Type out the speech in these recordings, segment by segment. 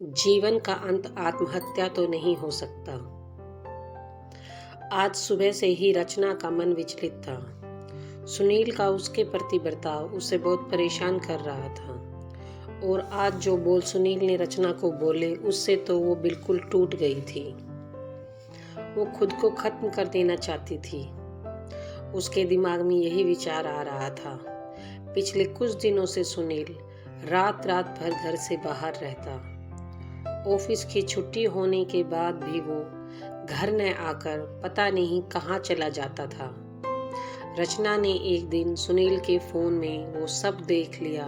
जीवन का अंत आत्महत्या तो नहीं हो सकता। आज सुबह से ही रचना का मन विचलित था। सुनील का उसके प्रति बर्ताव उसे बहुत परेशान कर रहा था और आज जो बोल सुनील ने रचना को बोले उससे तो वो बिल्कुल टूट गई थी। वो खुद को खत्म कर देना चाहती थी। उसके दिमाग में यही विचार आ रहा था। पिछले कुछ दिनों से सुनील रात रात भर घर से बाहर रहता। ऑफिस की छुट्टी होने के बाद भी वो घर न आकर पता नहीं कहाँ चला जाता था। रचना ने एक दिन सुनील के फोन में वो सब देख लिया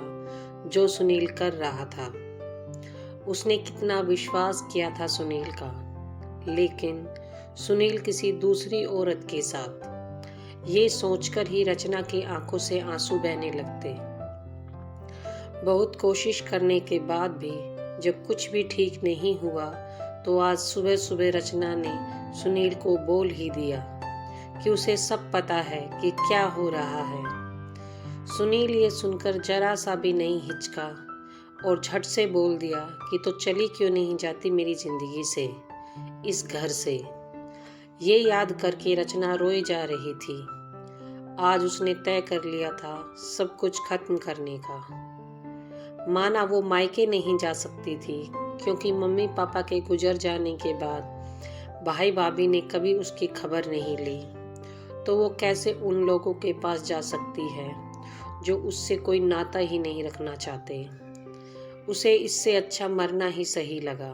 जो सुनील कर रहा था। उसने कितना विश्वास किया था सुनील का, लेकिन सुनील किसी दूसरी औरत के साथ। ये सोचकर ही रचना की आंखों से आंसू बहने लगते। बहुत कोशिश करने के बाद भी जब कुछ भी ठीक नहीं हुआ तो आज सुबह सुबह रचना ने सुनील को बोल ही दिया कि उसे सब पता है कि क्या हो रहा है। सुनील ये सुनकर जरा सा भी नहीं हिचका और झट से बोल दिया कि तो चली क्यों नहीं जाती मेरी जिंदगी से, इस घर से। ये याद करके रचना रोए जा रही थी। आज उसने तय कर लिया था सब कुछ खत्म करने का। माना वो मायके नहीं जा सकती थी क्योंकि मम्मी पापा के गुजर जाने के बाद भाई भाभी ने कभी उसकी खबर नहीं ली, तो वो कैसे उन लोगों के पास जा सकती है जो उससे कोई नाता ही नहीं रखना चाहते। उसे इससे अच्छा मरना ही सही लगा।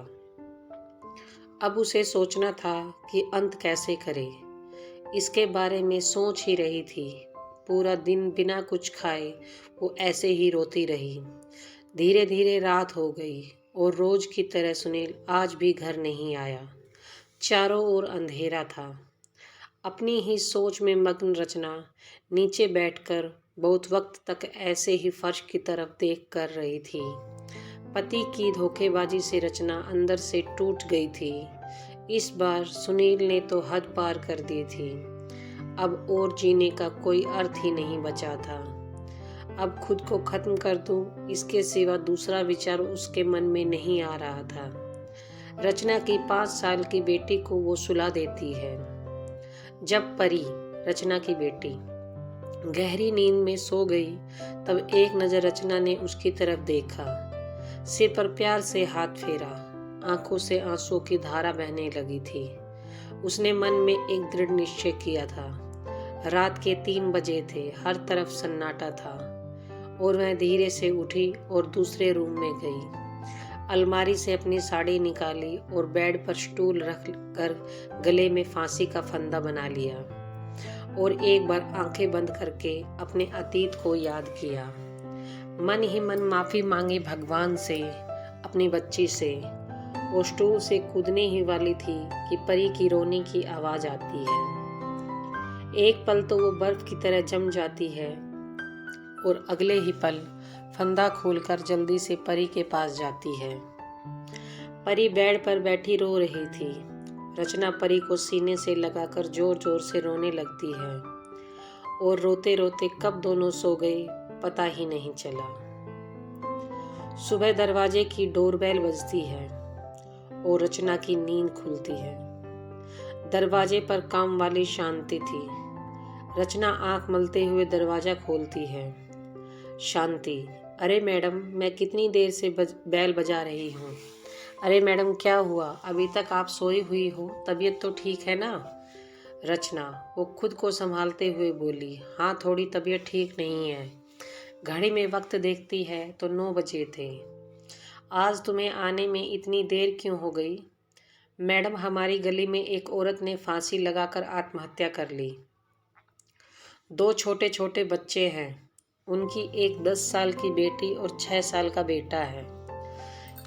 अब उसे सोचना था कि अंत कैसे करे। इसके बारे में सोच ही रही थी। पूरा दिन बिना कुछ खाए वो ऐसे ही रोती रही। धीरे धीरे रात हो गई और रोज की तरह सुनील आज भी घर नहीं आया। चारों ओर अंधेरा था। अपनी ही सोच में मग्न रचना नीचे बैठकर बहुत वक्त तक ऐसे ही फर्श की तरफ देख कर रही थी। पति की धोखेबाजी से रचना अंदर से टूट गई थी। इस बार सुनील ने तो हद पार कर दी थी। अब और जीने का कोई अर्थ ही नहीं बचा था। अब खुद को खत्म कर दूं, इसके सिवा दूसरा विचार उसके मन में नहीं आ रहा था। रचना की 5 साल की बेटी को वो सुला देती है। जब परी, रचना की बेटी, गहरी नींद में सो गई तब एक नजर रचना ने उसकी तरफ देखा। सिर पर प्यार से हाथ फेरा। आंखों से आंसू की धारा बहने लगी थी। उसने मन में एक दृढ़ निश्चय किया था। रात के 3 बजे थे। हर तरफ सन्नाटा था और वह धीरे से उठी और दूसरे रूम में गई। अलमारी से अपनी साड़ी निकाली और बेड पर स्टूल रख कर गले में फांसी का फंदा बना लिया और एक बार आंखें बंद करके अपने अतीत को याद किया। मन ही मन माफी मांगी भगवान से, अपनी बच्ची से। वो स्टूल से कूदने ही वाली थी कि परी की रोने की आवाज आती है। एक पल तो वो बर्फ की तरह जम जाती है और अगले ही पल फंदा खोलकर जल्दी से परी के पास जाती है। परी बेड पर बैठी रो रही थी। रचना परी को सीने से लगाकर जोर जोर से रोने लगती है और रोते रोते कब दोनों सो गए पता ही नहीं चला। सुबह दरवाजे की डोरबेल बजती है और रचना की नींद खुलती है। दरवाजे पर काम वाली शांति थी। रचना आंख मलते हुए दरवाजा खोलती है। शांति, अरे मैडम, मैं कितनी देर से बेल बजा रही हूँ। अरे मैडम, क्या हुआ? अभी तक आप सोई हुई हो? तबीयत तो ठीक है ना? रचना, वो खुद को संभालते हुए बोली, हाँ, थोड़ी तबीयत ठीक नहीं है। घड़ी में वक्त देखती है तो 9 बजे थे। आज तुम्हें आने में इतनी देर क्यों हो गई? मैडम, हमारी गली में एक औरत ने फांसी लगाकर आत्महत्या कर ली। 2 छोटे छोटे बच्चे हैं। उनकी एक 10 साल की बेटी और 6 साल का बेटा है।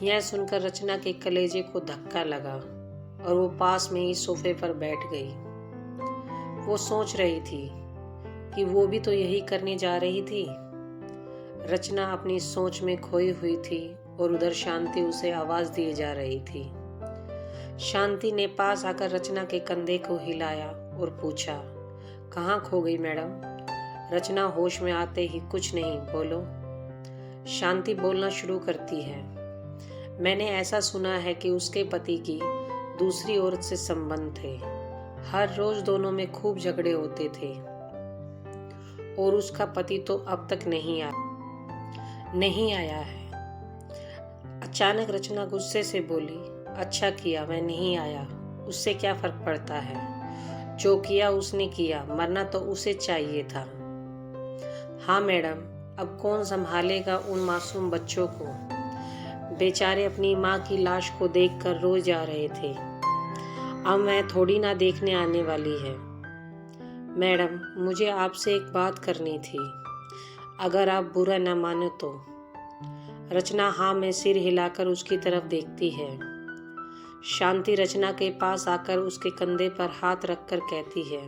यह सुनकर रचना के कलेजे को धक्का लगा और वो पास में ही सोफे पर बैठ गई। वो सोच रही थी कि वो भी तो यही करने जा रही थी। रचना अपनी सोच में खोई हुई थी और उधर शांति उसे आवाज दिए जा रही थी। शांति ने पास आकर रचना के कंधे को हिलाया और पूछा, कहाँ खो गई मैडम? रचना होश में आते ही, कुछ नहीं, बोलो। शांति बोलना शुरू करती है, मैंने ऐसा सुना है कि उसके पति की दूसरी औरत से संबंध थे। हर रोज दोनों में खूब झगड़े होते थे और उसका पति तो अब तक नहीं आया है। अचानक रचना गुस्से से बोली, अच्छा किया मैं नहीं आया, उससे क्या फर्क पड़ता है, जो किया उसने किया, मरना तो उसे चाहिए था। हाँ मैडम, अब कौन संभालेगा उन मासूम बच्चों को, बेचारे अपनी माँ की लाश को देखकर रो जा रहे थे। अब मैं थोड़ी ना देखने आने वाली है। मैडम, मुझे आपसे एक बात करनी थी, अगर आप बुरा न मानो तो। रचना हाँ में सिर हिलाकर उसकी तरफ देखती है। शांति रचना के पास आकर उसके कंधे पर हाथ रखकर कहती है,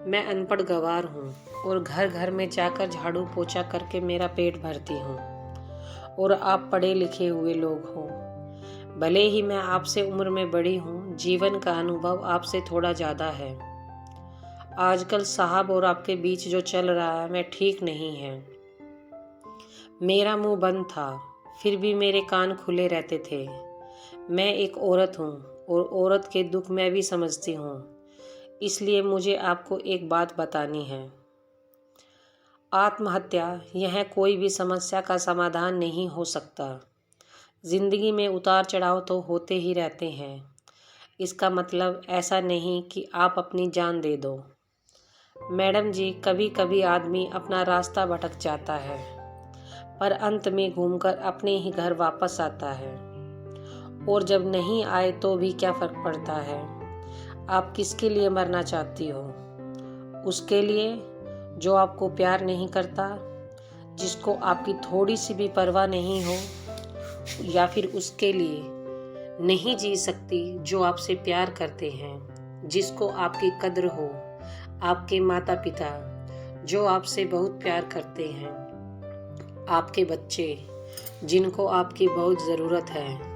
मैं अनपढ़ गवार हूँ और घर घर में जाकर झाड़ू पोछा करके मेरा पेट भरती हूँ, और आप पढ़े लिखे हुए लोग हो। भले ही मैं आपसे उम्र में बड़ी हूँ, जीवन का अनुभव आपसे थोड़ा ज़्यादा है। आजकल साहब और आपके बीच जो चल रहा है मैं ठीक नहीं है। मेरा मुंह बंद था, फिर भी मेरे कान खुले रहते थे। मैं एक औरत हूँ और औरत के दुख मैं भी समझती हूँ, इसलिए मुझे आपको एक बात बतानी है। आत्महत्या यह कोई भी समस्या का समाधान नहीं हो सकता। जिंदगी में उतार चढ़ाव तो होते ही रहते हैं। इसका मतलब ऐसा नहीं कि आप अपनी जान दे दो। मैडम जी, कभी कभी आदमी अपना रास्ता भटक जाता है, पर अंत में घूमकर अपने ही घर वापस आता है। और जब नहीं आए तो भी क्या फर्क पड़ता है। आप किसके लिए मरना चाहती हो? उसके लिए जो आपको प्यार नहीं करता, जिसको आपकी थोड़ी सी भी परवाह नहीं हो, या फिर उसके लिए नहीं जी सकती जो आपसे प्यार करते हैं, जिसको आपकी कद्र हो, आपके माता पिता जो आपसे बहुत प्यार करते हैं, आपके बच्चे जिनको आपकी बहुत ज़रूरत है।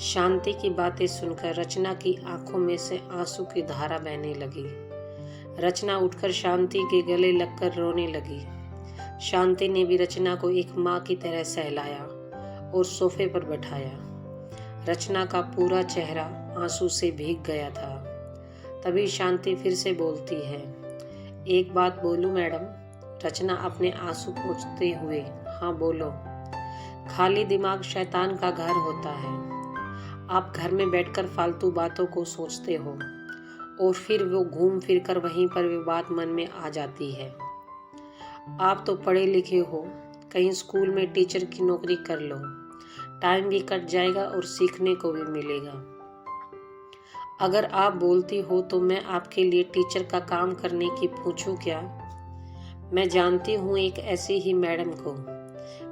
शांति की बातें सुनकर रचना की आंखों में से आंसू की धारा बहने लगी। रचना उठकर शांति के गले लगकर रोने लगी। शांति ने भी रचना को एक माँ की तरह सहलाया और सोफे पर बैठाया। रचना का पूरा चेहरा आंसू से भीग गया था। तभी शांति फिर से बोलती है, एक बात बोलूं मैडम? रचना अपने आंसू पोंछते हुए, हाँ बोलो। खाली दिमाग शैतान का घर होता है। आप घर में बैठकर फालतू बातों को सोचते हो और फिर वो घूम फिर कर वहीं पर वे बात मन में आ जाती है। आप तो पढ़े लिखे हो, कहीं स्कूल में टीचर की नौकरी कर लो, टाइम भी कट जाएगा और सीखने को भी मिलेगा। अगर आप बोलती हो तो मैं आपके लिए टीचर का काम करने की पूछूं क्या? मैं जानती हूँ एक ऐसी ही मैडम को।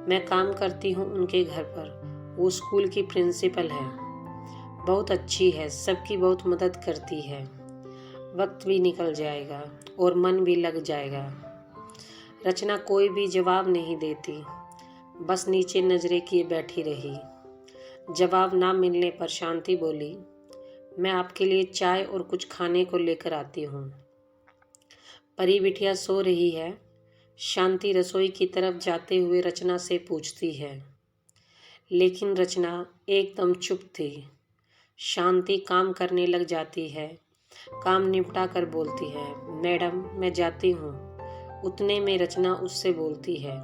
मैं काम करती हूँ उनके घर पर। वो स्कूल की प्रिंसिपल है, बहुत अच्छी है, सबकी बहुत मदद करती है। वक्त भी निकल जाएगा और मन भी लग जाएगा। रचना कोई भी जवाब नहीं देती, बस नीचे नजरें किए बैठी रही। जवाब ना मिलने पर शांति बोली, मैं आपके लिए चाय और कुछ खाने को लेकर आती हूँ। परी बिटिया सो रही है? शांति रसोई की तरफ जाते हुए रचना से पूछती है, लेकिन रचना एकदम चुप थी। शांति काम करने लग जाती है। काम निपटा कर बोलती है, मैडम मैं जाती हूँ। उतने में रचना उससे बोलती है,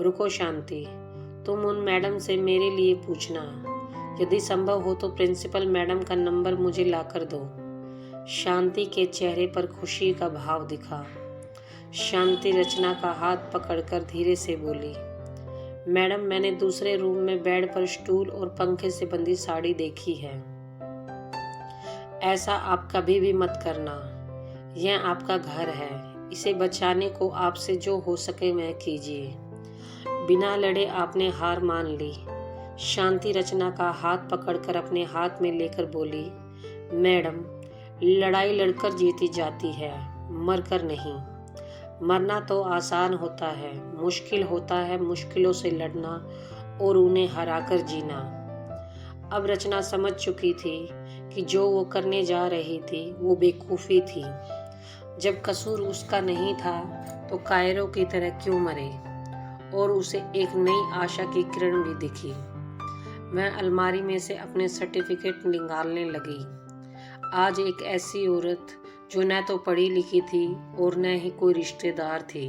रुको शांति, तुम उन मैडम से मेरे लिए पूछना, यदि संभव हो तो प्रिंसिपल मैडम का नंबर मुझे लाकर दो। शांति के चेहरे पर खुशी का भाव दिखा। शांति रचना का हाथ पकड़कर धीरे से बोली, मैडम मैंने दूसरे रूम में बेड पर स्टूल और पंखे से बंधी साड़ी देखी है। ऐसा आप कभी भी मत करना। यह आपका घर है, इसे बचाने को आपसे जो हो सके वह कीजिए। बिना लड़े आपने हार मान ली। शांति रचना का हाथ पकड़कर अपने हाथ में लेकर बोली, मैडम लड़ाई लड़कर जीती जाती है, मरकर नहीं। मरना तो आसान होता है, मुश्किल होता है मुश्किलों से लड़ना और उन्हें हराकर जीना। अब रचना समझ चुकी थी कि जो वो करने जा रही थी वो बेवकूफ़ी थी। जब कसूर उसका नहीं था तो कायरों की तरह क्यों मरे। और उसे एक नई आशा की किरण भी दिखी। मैं अलमारी में से अपने सर्टिफिकेट निकालने लगी। आज एक ऐसी औरत जो न तो पढ़ी लिखी थी और न ही कोई रिश्तेदार थी,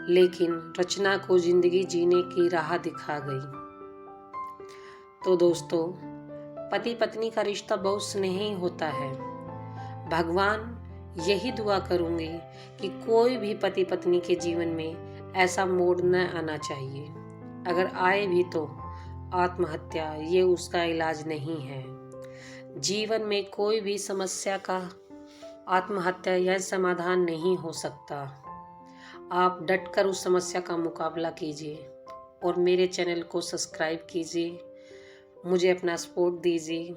लेकिन रचना को जिंदगी जीने की राह दिखा गई। तो दोस्तों, पति पत्नी का रिश्ता बहुत स्नेही होता है। भगवान यही दुआ करूंगी कि कोई भी पति पत्नी के जीवन में ऐसा मोड़ न आना चाहिए। अगर आए भी तो आत्महत्या ये उसका इलाज नहीं है। जीवन में कोई भी समस्या का आत्महत्या यह समाधान नहीं हो सकता। आप डटकर उस समस्या का मुकाबला कीजिए और मेरे चैनल को सब्सक्राइब कीजिए। मुझे अपना सपोर्ट दीजिए।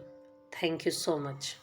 Thank you so much.